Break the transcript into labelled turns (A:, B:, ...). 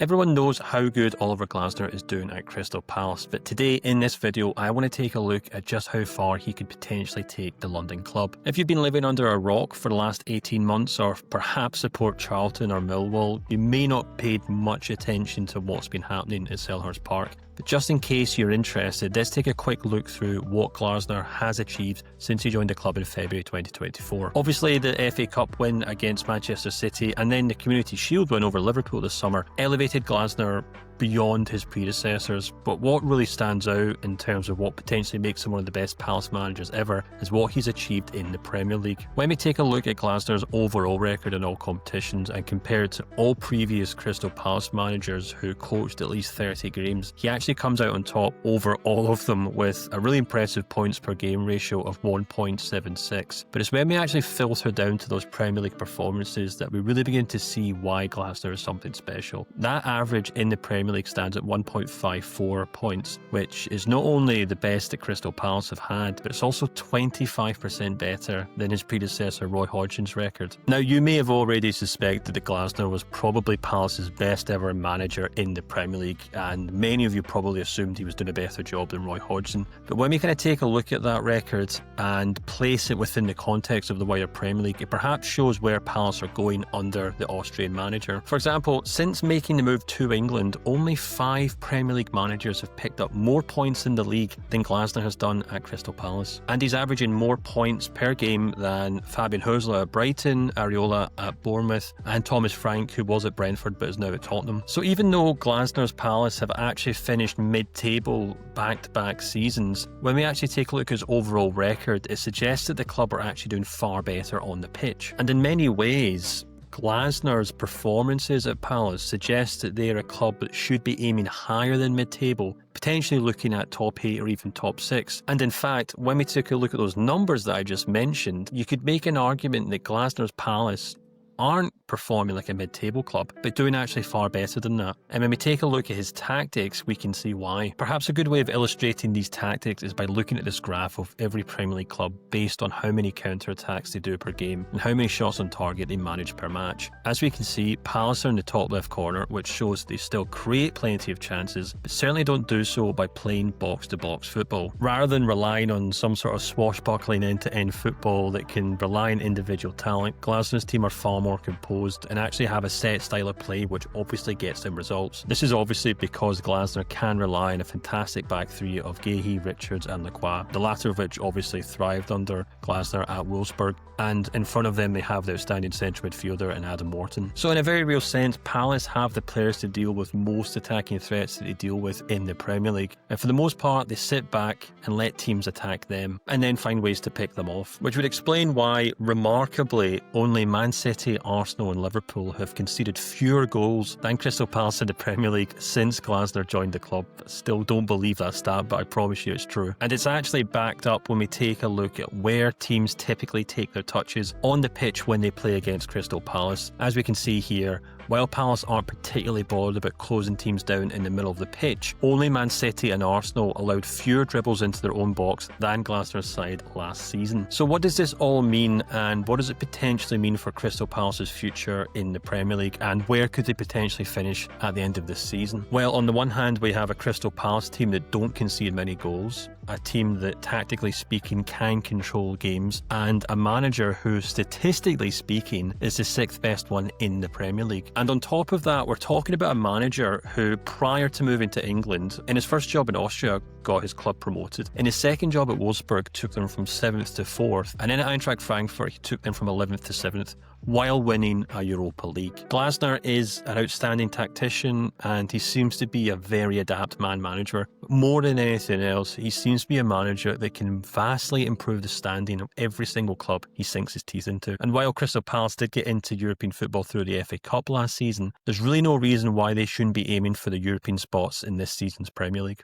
A: Everyone knows how good Oliver Glasner is doing at Crystal Palace, but today in this video I want to take a look at just how far he could potentially take the London club. If you've been living under a rock for the last 18 months or perhaps support Charlton or Millwall, you may not have paid much attention to what's been happening at Selhurst Park. But just in case you're interested, let's take a quick look through what Glasner has achieved since he joined the club in February 2024. Obviously, the FA Cup win against Manchester City and then the Community Shield win over Liverpool this summer elevated Glasner beyond his predecessors. But what really stands out in terms of what potentially makes him one of the best Palace managers ever is what he's achieved in the Premier League. When we take a look at Glasner's overall record in all competitions and compare it to all previous Crystal Palace managers who coached at least 30 games, he actually comes out on top over all of them with a really impressive points per game ratio of 1.76. But it's when we actually filter down to those Premier League performances that we really begin to see why Glasner is something special. That average in the Premier League stands at 1.54 points, which is not only the best that Crystal Palace have had, but it's also 25% better than his predecessor Roy Hodgson's record. Now, you may have already suspected that Glasner was probably Palace's best ever manager in the Premier League, and many of you probably assumed he was doing a better job than Roy Hodgson. But when we kind of take a look at that record and place it within the context of the wider Premier League, it perhaps shows where Palace are going under the Austrian manager. For example, since making the move to England, only 5 Premier League managers have picked up more points in the league than Glasner has done at Crystal Palace. And he's averaging more points per game than Fabian Hurzeler at Brighton, Iraola at Bournemouth, and Thomas Frank, who was at Brentford but is now at Tottenham. So even though Glasner's Palace have actually finished mid-table back-to-back seasons, when we actually take a look at his overall record, it suggests that the club are actually doing far better on the pitch. And in many ways, Glasner's performances at Palace suggest that they're a club that should be aiming higher than mid-table, potentially looking at top 8 or even top 6. And in fact, when we took a look at those numbers that I just mentioned, you could make an argument that Glasner's Palace aren't performing like a mid-table club, but doing actually far better than that. And when we take a look at his tactics, we can see why. Perhaps a good way of illustrating these tactics is by looking at this graph of every Premier League club based on how many counter-attacks they do per game and how many shots on target they manage per match. As we can see, Palace are in the top left corner, which shows they still create plenty of chances, but certainly don't do so by playing box-to-box football. Rather than relying on some sort of swashbuckling end-to-end football that can rely on individual talent, Glasner's team are far more composed and actually have a set style of play which obviously gets them results. This is obviously because Glasner can rely on a fantastic back three of Guéhi, Richards and Lacroix, the latter of which obviously thrived under Glasner at Wolfsburg, and in front of them they have the outstanding central midfielder in Adam Wharton. So in a very real sense, Palace have the players to deal with most attacking threats that they deal with in the Premier League, and for the most part they sit back and let teams attack them and then find ways to pick them off, which would explain why, remarkably, only Man City, Arsenal and Liverpool have conceded fewer goals than Crystal Palace in the Premier League since Glasner joined the club. I still don't believe that stat, but I promise you it's true. And it's actually backed up when we take a look at where teams typically take their touches on the pitch when they play against Crystal Palace. As we can see here, while Palace aren't particularly bothered about closing teams down in the middle of the pitch, only Man City and Arsenal allowed fewer dribbles into their own box than Glasner's side last season. So what does this all mean, and what does it potentially mean for Crystal Palace's future in the Premier League, and where could they potentially finish at the end of this season? Well, on the one hand, we have a Crystal Palace team that don't concede many goals, a team that tactically speaking can control games, and a manager who statistically speaking is the 6th best one in the Premier League. And on top of that, we're talking about a manager who, prior to moving to England, in his first job in Austria, got his club promoted. In his second job at Wolfsburg, took them from 7th to 4th, and in Eintracht Frankfurt, he took them from 11th to 7th, while winning a Europa League. Glasner is an outstanding tactician, and he seems to be a very adept man manager. More than anything else, he seems to be a manager that can vastly improve the standing of every single club he sinks his teeth into. And while Crystal Palace did get into European football through the FA Cup last season, there's really no reason why they shouldn't be aiming for the European spots in this season's Premier League.